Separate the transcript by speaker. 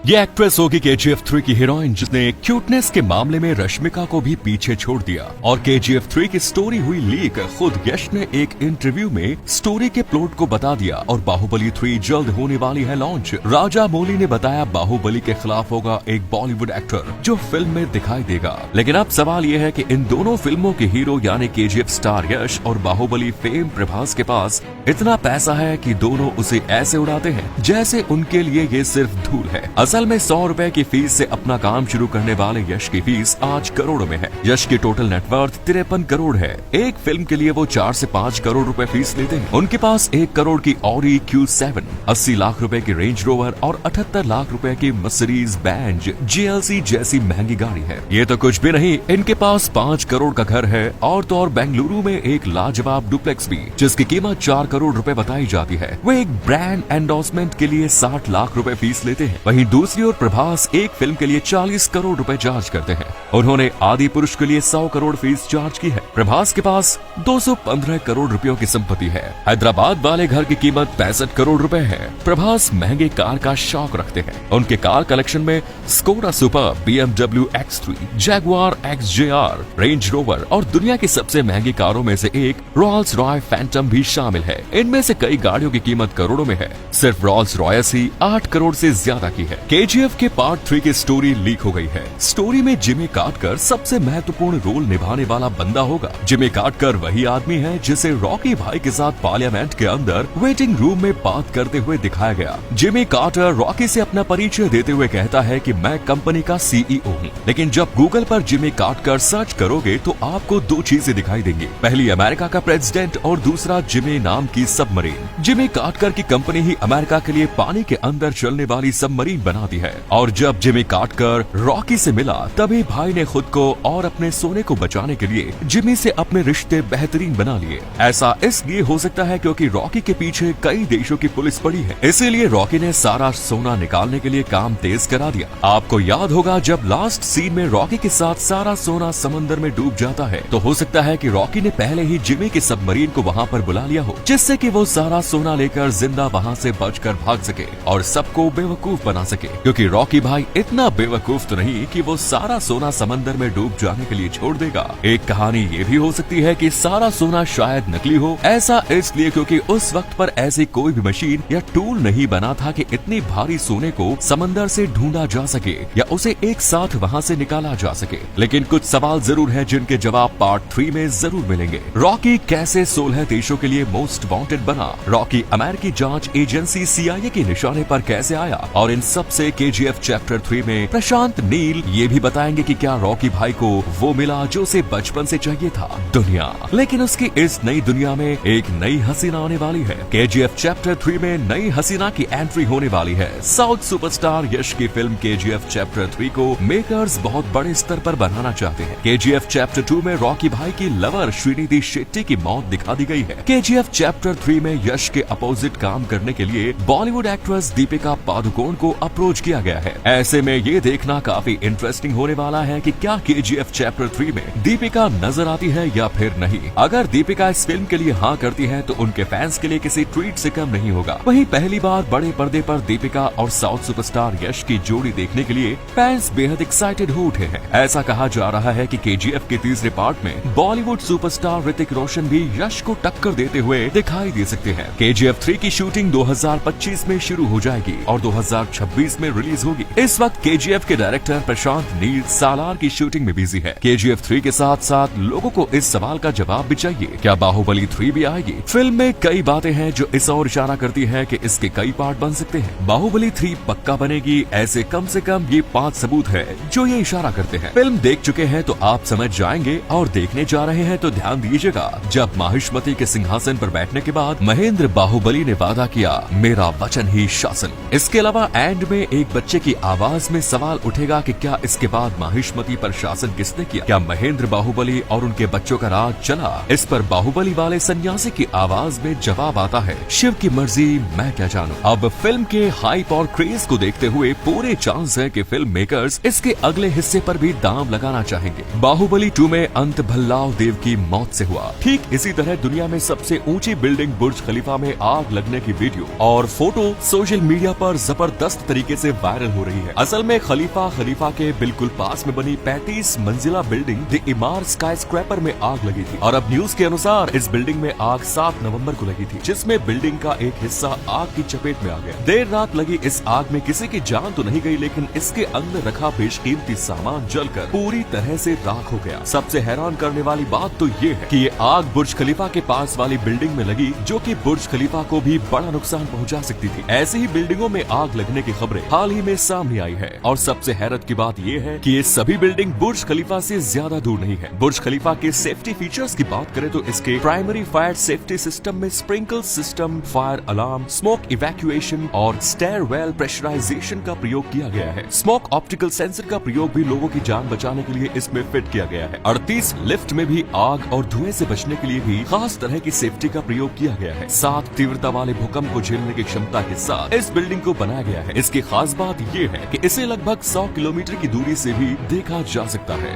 Speaker 1: ये एक्ट्रेस होगी KGF 3 की हीरोइन, जिसने क्यूटनेस के मामले में रश्मिका को भी पीछे छोड़ दिया। और KGF 3 की स्टोरी हुई लीक। खुद यश ने एक इंटरव्यू में स्टोरी के प्लॉट को बता दिया और बाहुबली 3 जल्द होने वाली है लॉन्च। राजा मौली ने बताया बाहुबली के खिलाफ होगा एक बॉलीवुड एक्टर जो फिल्म में दिखाई देगा। लेकिन अब सवाल यह है कि इन दोनों फिल्मों के हीरो यानी KGF स्टार यश और बाहुबली फेम प्रभास के पास इतना पैसा है कि दोनों उसे ऐसे उड़ाते हैं जैसे उनके लिए ये सिर्फ धूल है। असल में 100 रुपए की फीस से अपना काम शुरू करने वाले यश की फीस आज करोड़ों में है। यश की टोटल नेटवर्थ 53 करोड़ है। एक फिल्म के लिए वो 4 से 5 करोड़ रुपए फीस लेते हैं। उनके पास 1 करोड़ की ऑडी Q7, 80 लाख रुपए की रेंज रोवर और 78 लाख रुपए की मर्सिडीज बेंज GLC जैसी महंगी गाड़ी है। ये तो कुछ भी नहीं, इनके पास 5 करोड़ का घर है और तो और बेंगलुरु में एक लाजवाब डुप्लेक्स भी, जिसकी कीमत 4 करोड़ रुपए बताई जाती है। वो एक ब्रांड एंडोर्समेंट के लिए 60 लाख रुपए फीस लेते हैं। वहीं दूसरी ओर प्रभास एक फिल्म के लिए 40 करोड़ रुपए चार्ज करते हैं। उन्होंने आदि पुरुष के लिए 100 करोड़ फीस चार्ज की है। प्रभास के पास 215 करोड़ रुपयों की संपत्ति है। हैदराबाद वाले घर की कीमत 65 करोड़ रुपए है। प्रभास महंगे कार का शौक रखते हैं। उनके कार कलेक्शन में Skoda super, BMW X3, Jaguar XJR, range rover और दुनिया की सबसे महंगी कारों में से एक रॉल्स रॉय फैंटम भी शामिल है। इनमें से कई गाड़ियों की कीमत करोड़ों में है। सिर्फ रॉल्स रॉयस ही 8 करोड़ से ज्यादा की है। KGF के पार्ट 3 की स्टोरी लीक हो गई है। स्टोरी में जिमी कार्टर सबसे महत्वपूर्ण रोल निभाने वाला बंदा होगा। जिमी कार्टर वही आदमी है जिसे रॉकी भाई के साथ पार्लियामेंट के अंदर वेटिंग रूम में बात करते हुए दिखाया गया। जिमी कार्टर रॉकी से अपना परिचय देते हुए कहता है कि मैं कंपनी का CEO हूँ। लेकिन जब गूगल पर जिमी कार्टर सर्च करोगे तो आपको 2 चीजें दिखाई देंगी। पहली अमेरिका का प्रेसिडेंट और दूसरा जिमी नाम की सबमरीन। जिमी कार्टर की कंपनी ही अमेरिका के लिए पानी के अंदर चलने वाली सबमरीन बनाती है। और जब जिमी कार्टर रॉकी से मिला तभी भाई ने खुद को और अपने सोने को बचाने के लिए जिमी से अपने रिश्ते बेहतरीन बना लिए। ऐसा इसलिए हो सकता है क्योंकि रॉकी के पीछे कई देशों की पुलिस पड़ी है, इसीलिए रॉकी ने सारा सोना निकालने के लिए काम तेज करा दिया। आपको याद होगा जब लास्ट सीन में रॉकी के साथ सारा सोना समंदर में डूब जाता है तो हो सकता है कि रॉकी ने पहले ही जिमी की सबमरीन को वहाँ पर बुला लिया हो, जिससे कि वो सारा सोना लेकर जिंदा वहाँ से बचकर भाग सके और सबको बेवकूफ बना सके। क्योंकि रॉकी भाई इतना बेवकूफ तो नहीं कि वो सारा सोना समंदर में डूब जाने के लिए छोड़ देगा। एक कहानी ये भी हो सकती है कि सारा सोना शायद नकली हो। ऐसा इसलिए क्योंकि उस वक्त पर ऐसी कोई भी मशीन या टूल नहीं बना था कि इतनी भारी सोने को समंदर से ढूंढा जा सके या उसे एक साथ वहाँ से निकाला जा सके। लेकिन कुछ सवाल जरूर है जिनके जवाब पार्ट 3 में जरूर मिलेंगे। रॉकी कैसे 16 देशों के लिए मोस्ट वांटेड बना? रॉकी अमेरिकी जांच एजेंसी CIA के निशाने पर कैसे आया? और इन सब से KGF चैप्टर 3 में प्रशांत नील ये भी बताएंगे कि क्या रॉकी भाई को वो मिला जो उसे बचपन से चाहिए था, दुनिया। लेकिन उसकी इस नई दुनिया में एक नई हसीना आने वाली है। KGF चैप्टर 3 में नई हसीना की एंट्री होने वाली है। साउथ सुपरस्टार यश की फिल्म KGF चैप्टर 3 को मेकर्स बहुत बड़े स्तर पर बनाना चाहते हैं। KGF चैप्टर 2 में रॉकी भाई की लवर श्रीनिधि शेट्टी की मौत दिखा दी गई है। KGF चैप्टर 3 में यश के अपोजिट काम करने के लिए बॉलीवुड एक्ट्रेस दीपिका पादुकोण को अप्रोच किया गया है। ऐसे में ये देखना काफी इंटरेस्टिंग होने वाला है कि क्या KGF चैप्टर 3 में दीपिका नजर आती है या फिर नहीं। अगर दीपिका इस फिल्म के लिए हाँ करती है तो उनके फैंस के लिए किसी ट्रीट से कम नहीं होगा। वहीं पहली बार बड़े पर्दे पर दीपिका और साउथ सुपरस्टार यश की जोड़ी देखने के लिए फैंस बेहद एक्साइटेड हो उठे हैं। ऐसा कहा जा रहा है कि KGF के तीसरे पार्ट में बॉलीवुड सुपरस्टार ऋतिक रोशन भी यश को टक्कर देते हुए दिखाई दे सकते हैं। KGF 3 की शूटिंग 2025 में शुरू हो जाएगी और 2026 में रिलीज होगी। इस वक्त KGF के डायरेक्टर प्रशांत नील सालार की शूटिंग में बिजी है। KGF 3 के साथ साथ लोगों को इस सवाल का जवाब भी चाहिए, क्या बाहुबली 3 भी आएगी? फिल्म में कई बातें हैं जो इस ओर इशारा करती है कि इसके कई पार्ट बन सकते हैं। बाहुबली 3 पक्का बनेगी, ऐसे कम से कम ये 5 सबूत है जो ये इशारा करते हैं। फिल्म देख चुके हैं तो आप समझ जाएंगे और देखने जा रहे हैं तो ध्यान दीजिएगा। जब माहिष्मति के सिंहासन पर बैठने के बाद महेंद्र बाहुबली ने वादा किया, मेरा वचन ही शासन। इसके अलावा एंड में एक बच्चे की आवाज में सवाल उठेगा कि क्या इसके बाद माहिष्मति पर शासन किसने किया? क्या महेंद्र बाहुबली और उनके बच्चों का राज चला? इस पर बाहुबली वाले सन्यासी की आवाज में जवाब आता है, शिव की मर्जी मैं क्या जानूं। अब फिल्म के हाइप और क्रेज को देखते हुए पूरे चांस है कि फिल्म मेकर्स इसके अगले हिस्से पर भी दांव लगाना चाहेंगे। बाहुबली 2 में अंत भल्लाव देव की मौत से हुआ। ठीक इसी तरह दुनिया में सबसे ऊंची बिल्डिंग बुर्ज खलीफा में आग लगने की वीडियो और फोटो सोशल मीडिया पर जबरदस्त तरीके से वायरल हो रही है। असल में खलीफा के बिल्कुल पास में बनी 35 मंजिला बिल्डिंग द इमार स्काई स्क्रैपर में आग लगी थी और अब न्यूज के अनुसार इस बिल्डिंग में आग 7 नवंबर को लगी थी, जिसमें बिल्डिंग का एक हिस्सा आग की चपेट में आ गया। देर रात लगी इस आग में किसी की जान तो नहीं गई, लेकिन इसके अंदर रखा बेशकीमती सामान जलकर पूरी तरह से राख हो गया। सबसे हैरान करने वाली बात तो ये है कि ये आग बुर्ज खलीफा के पास वाली बिल्डिंग में लगी, जो कि बुर्ज खलीफा को भी बड़ा नुकसान पहुंचा सकती थी। ऐसी ही बिल्डिंगों में आग लगने की खबरें हाल ही में सामने आई है और सबसे हैरत की बात ये है कि ये सभी बिल्डिंग बुर्ज खलीफा से ज्यादा दूर नहीं है। बुर्ज खलीफा के सेफ्टी फीचर्स की बात करें तो इसके प्राइमरी फायर सेफ्टी सिस्टम में sprinkle system, fire alarm, smoke evacuation और स्टेयरवेल प्रेशराइजेशन का प्रयोग किया गया है। स्मोक ऑप्टिकल सेंसर का प्रयोग भी लोगों की जान बचाने के लिए इसमें फिट किया गया है। 38 लिफ्ट में भी आग और धुएं से बचने के लिए भी खास तरह की सेफ्टी का प्रयोग किया गया है। 7 तीव्रता वाले भूकंप को झेलने की क्षमता के साथ इस बिल्डिंग को बनाया गया है। इसकी खास बात ये है कि इसे लगभग 100 किलोमीटर की दूरी से भी देखा जा सकता है।